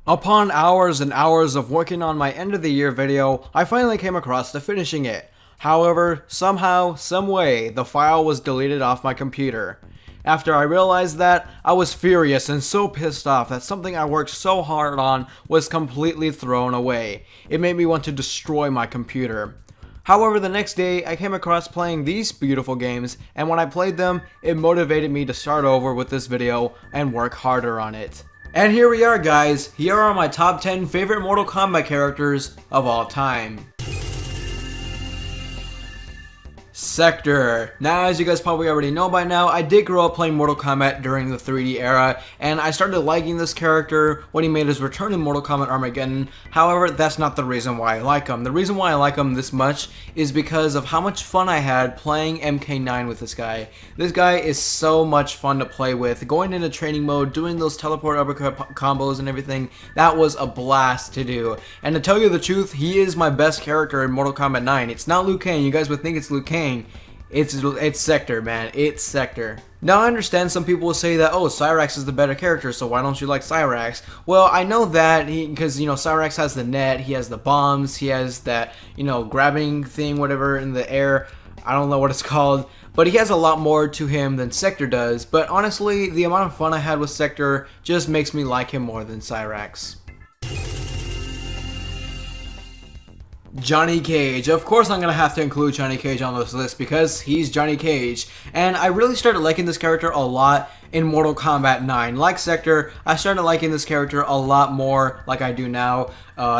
Upon hours and hours of working on my end of the year video, I finally came across to finishing it. However, somehow, someway, the file was deleted off my computer. After I realized that, I was furious and so pissed off that something I worked so hard on was completely thrown away. It made me want to destroy my computer. However, the next day, I came across playing these beautiful games, and when I played them, it motivated me to start over with this video and work harder on it. And here we are, guys. Here are my top 10 favorite Mortal Kombat characters of all time. Sector. Now, as you guys probably already know by now, I did grow up playing Mortal Kombat during the 3D era, and I started liking this character when he made his return in Mortal Kombat Armageddon. However, that's not the reason why I like him. The reason why I like him this much is because of how much fun I had playing MK9 with this guy. This guy is so much fun to play with. Going into training mode, doing those teleport uppercut combos and everything, that was a blast to do. And to tell you the truth, he is my best character in Mortal Kombat 9. It's not Liu Kang. You guys would think it's Liu Kang. It's Sector, man. It's Sector. Now, I understand some people will say that, oh, Cyrax is the better character, so why don't you like Cyrax? Well, I know that because, Cyrax has the net, he has the bombs, he has that, grabbing thing, whatever, in the air. I don't know what it's called, but he has a lot more to him than Sector does. But honestly, the amount of fun I had with Sector just makes me like him more than Cyrax. Johnny Cage. Of course I'm gonna have to include Johnny Cage on this list because he's Johnny Cage, and I really started liking this character a lot in Mortal Kombat 9. Like Sector, I started liking this character a lot more like I do now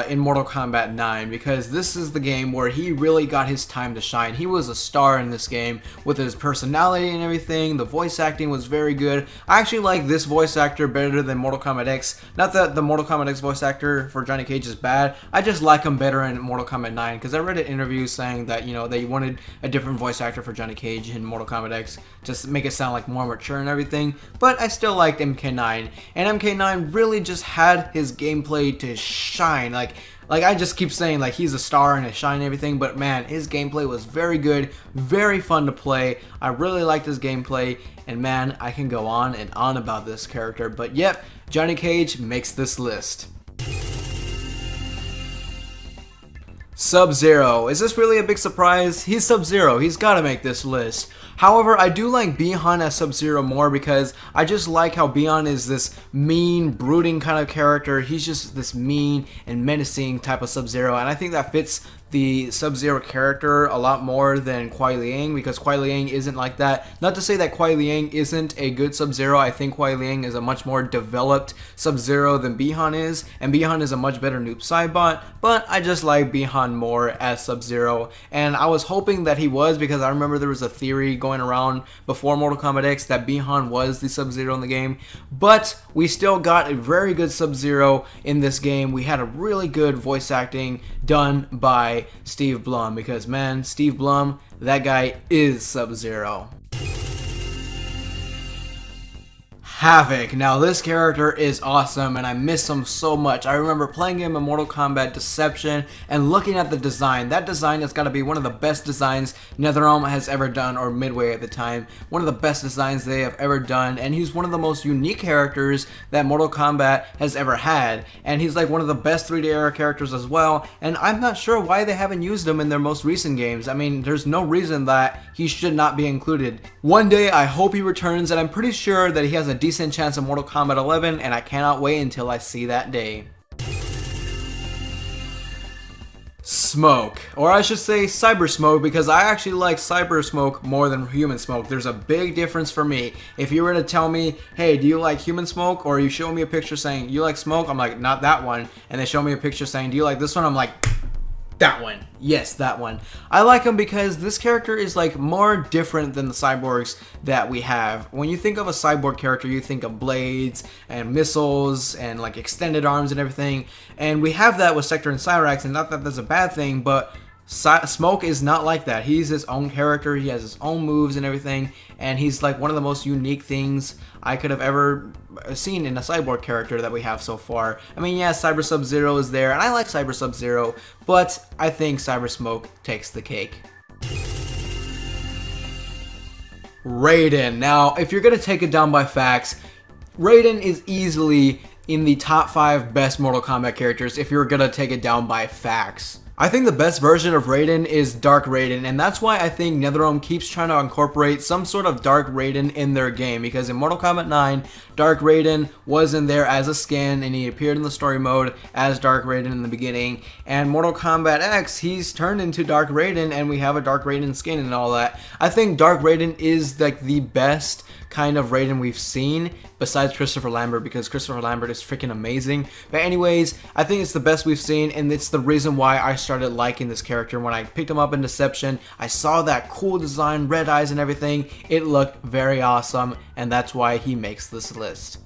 in Mortal Kombat 9 because this is the game where he really got his time to shine. He was a star in this game with his personality and everything. The voice acting was very good. I actually like this voice actor better than Mortal Kombat X. Not that the Mortal Kombat X voice actor for Johnny Cage is bad. I just like him better in Mortal Kombat 9 because I read an interview saying that, they wanted a different voice actor for Johnny Cage in Mortal Kombat X just to make it sound like more mature and everything. But I still liked MK9, and MK9 really just had his gameplay to shine. Like I just keep saying, like, he's a star and a shine and everything, but man, his gameplay was very good, very fun to play. I really liked his gameplay, and man, I can go on and on about this character, but yep, Johnny Cage makes this list. Sub-Zero. Is this really a big surprise? He's Sub-Zero. He's got to make this list. However, I do like Bi-Han as Sub-Zero more because I just like how Bi-Han is this mean, brooding kind of character. He's just this mean and menacing type of Sub-Zero, and I think that fits the Sub-Zero character a lot more than Kuai Liang because Kuai Liang isn't like that. Not to say that Kuai Liang isn't a good Sub-Zero. I think Kuai Liang is a much more developed Sub-Zero than Bi-Han is, and Bi-Han is a much better Noob Saibot, but I just like Bi-Han more as Sub-Zero, and I was hoping that he was because I remember there was a theory going around before Mortal Kombat X that Bi-Han was the Sub-Zero in the game, but we still got a very good Sub-Zero in this game. We had a really good voice acting done by Steve Blum because, man, Steve Blum, that guy is Sub-Zero. Havoc. Now, this character is awesome, and I miss him so much. I remember playing him in Mortal Kombat Deception and looking at the design. That design has got to be one of the best designs NetherRealm has ever done, or Midway at the time. One of the best designs they have ever done, and he's one of the most unique characters that Mortal Kombat has ever had. And he's like one of the best 3D era characters as well, and I'm not sure why they haven't used him in their most recent games. I mean, there's no reason that he should not be included. One day, I hope he returns, and I'm pretty sure that he has a decent chance of Mortal Kombat 11, and I cannot wait until I see that day. Smoke, or I should say Cyber Smoke, because I actually like Cyber Smoke more than Human Smoke. There's a big difference for me. If you were to tell me, hey, do you like Human Smoke, or you show me a picture saying you like Smoke, I'm like, not that one, and they show me a picture saying, do you like this one, I'm like, that one. Yes, that one. I like him because this character is like more different than the cyborgs that we have. When you think of a cyborg character, you think of blades and missiles and like extended arms and everything. And we have that with Sector and Cyrax, and not that that's a bad thing, but Smoke is not like that. He's his own character, he has his own moves and everything, and he's like one of the most unique things I could have ever seen in a cyborg character that we have so far. I mean, yeah, Cyber Sub-Zero is there, and I like Cyber Sub-Zero, but I think Cyber Smoke takes the cake. Raiden. Now, if you're gonna take it down by facts, Raiden is easily in the top 5 best Mortal Kombat characters if you're gonna take it down by facts. I think the best version of Raiden is Dark Raiden, and that's why I think NetherRealm keeps trying to incorporate some sort of Dark Raiden in their game, because in Mortal Kombat 9, Dark Raiden was in there as a skin, and he appeared in the story mode as Dark Raiden in the beginning, and Mortal Kombat X, he's turned into Dark Raiden, and we have a Dark Raiden skin and all that. I think Dark Raiden is like the best kind of Raiden we've seen, besides Christopher Lambert, because Christopher Lambert is freaking amazing. But anyways, I think it's the best we've seen, and it's the reason why I started liking this character. When I picked him up in Deception, I saw that cool design, red eyes and everything. It looked very awesome, and that's why he makes this list.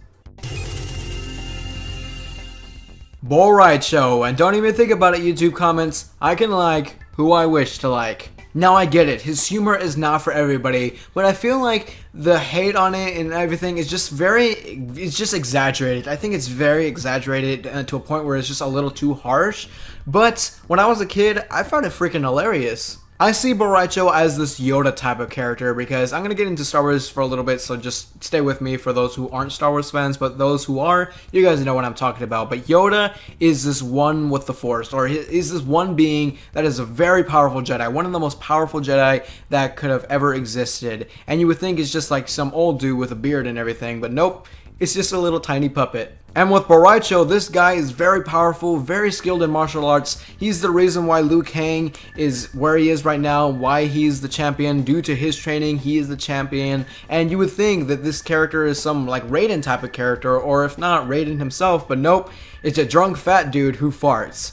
Bull Ride Show, and don't even think about it, YouTube comments. I can like who I wish to like. Now I get it, his humor is not for everybody, but I feel like the hate on it and everything is just it's just exaggerated. I think it's very exaggerated to a point where it's just a little too harsh, but when I was a kid, I found it freaking hilarious. I see Boraicho as this Yoda type of character, because I'm going to get into Star Wars for a little bit, so just stay with me for those who aren't Star Wars fans, but those who are, you guys know what I'm talking about. But Yoda is this one with the Force, or is this one being that is a very powerful Jedi, one of the most powerful Jedi that could have ever existed. And you would think it's just like some old dude with a beard and everything, but nope. It's just a little tiny puppet. And with Boraicho, this guy is very powerful, very skilled in martial arts. He's the reason why Liu Kang is where he is right now, why he's the champion. Due to his training, he is the champion. And you would think that this character is some like Raiden type of character, or if not, Raiden himself, but nope, it's a drunk fat dude who farts.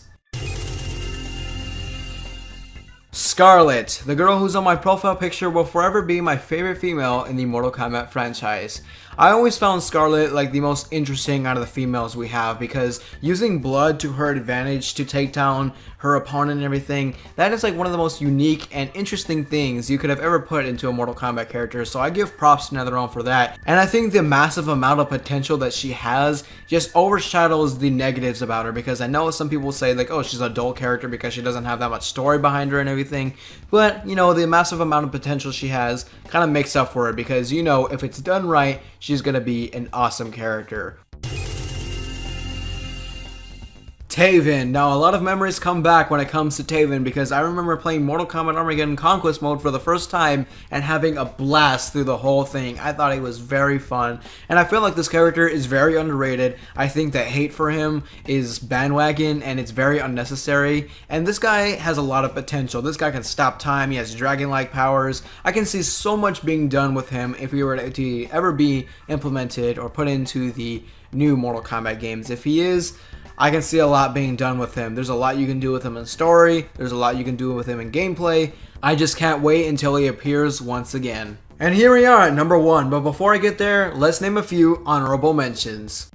Scarlet, the girl who's on my profile picture, will forever be my favorite female in the Mortal Kombat franchise. I always found Scarlet like the most interesting out of the females we have, because using blood to her advantage to take down her opponent and everything, that is like one of the most unique and interesting things you could have ever put into a Mortal Kombat character, so I give props to NetherRealm for that. And I think the massive amount of potential that she has just overshadows the negatives about her, because I know some people say like, oh, she's a dull character because she doesn't have that much story behind her and everything, but you know, the massive amount of potential she has kind of makes up for it, because you know, if it's done right, she's gonna be an awesome character. Taven. Now, a lot of memories come back when it comes to Taven, because I remember playing Mortal Kombat Armageddon Conquest mode for the first time and having a blast through the whole thing. I thought it was very fun, and I feel like this character is very underrated. I think that hate for him is bandwagon, and it's very unnecessary, and this guy has a lot of potential. This guy can stop time, he has dragon-like powers. I can see so much being done with him if he were to ever be implemented or put into the new Mortal Kombat games. If he is, I can see a lot being done with him. There's a lot you can do with him in story. There's a lot you can do with him in gameplay. I just can't wait until he appears once again. And here we are at number 1. But before I get there, let's name a few honorable mentions.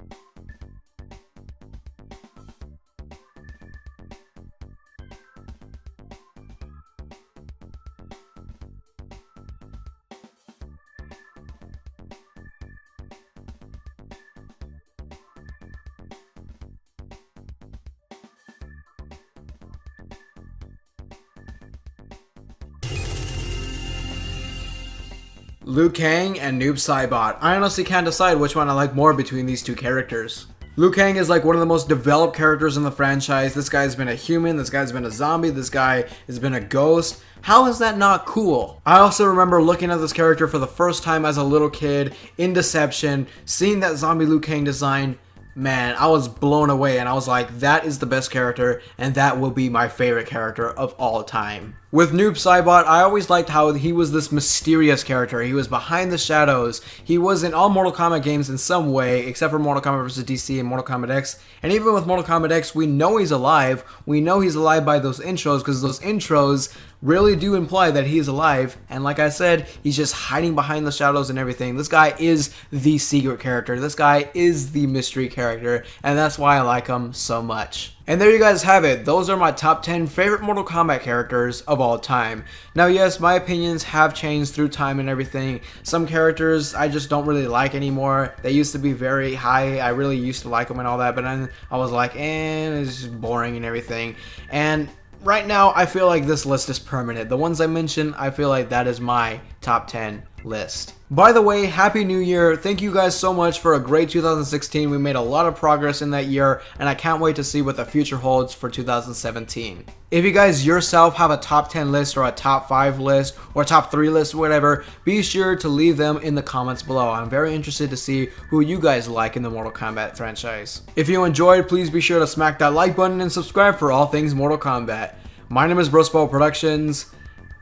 Liu Kang and Noob Saibot. I honestly can't decide which one I like more between these two characters. Liu Kang is like one of the most developed characters in the franchise. This guy's been a human, this guy's been a zombie, this guy has been a ghost. How is that not cool? I also remember looking at this character for the first time as a little kid in Deception, seeing that zombie Liu Kang design. Man, I was blown away, and I was like, that is the best character, and that will be my favorite character of all time. With Noob Saibot, I always liked how he was this mysterious character. He was behind the shadows. He was in all Mortal Kombat games in some way, except for Mortal Kombat vs. DC and Mortal Kombat X. And even with Mortal Kombat X, we know he's alive. We know he's alive by those intros, because those intros really do imply that he is alive. And like I said, he's just hiding behind the shadows and everything. This guy is the secret character. This guy is the mystery character. And that's why I like him so much. And there you guys have it. Those are my top 10 favorite Mortal Kombat characters of all time. Now yes, my opinions have changed through time and everything. Some characters I just don't really like anymore. They used to be very high. I really used to like them and all that, but then I was like, it's just boring and everything. And right now, I feel like this list is permanent. The ones I mentioned, I feel like that is my top 10 list. By the way, Happy New Year. Thank you guys so much for a great 2016. We made a lot of progress in that year, and I can't wait to see what the future holds for 2017. If you guys yourself have a top 10 list or a top 5 list or top 3 list, whatever, be sure to leave them in the comments below. I'm very interested to see who you guys like in the Mortal Kombat franchise. If you enjoyed, please be sure to smack that like button and subscribe for all things Mortal Kombat. My name is Bro Saibot Productions,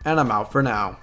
and I'm out for now.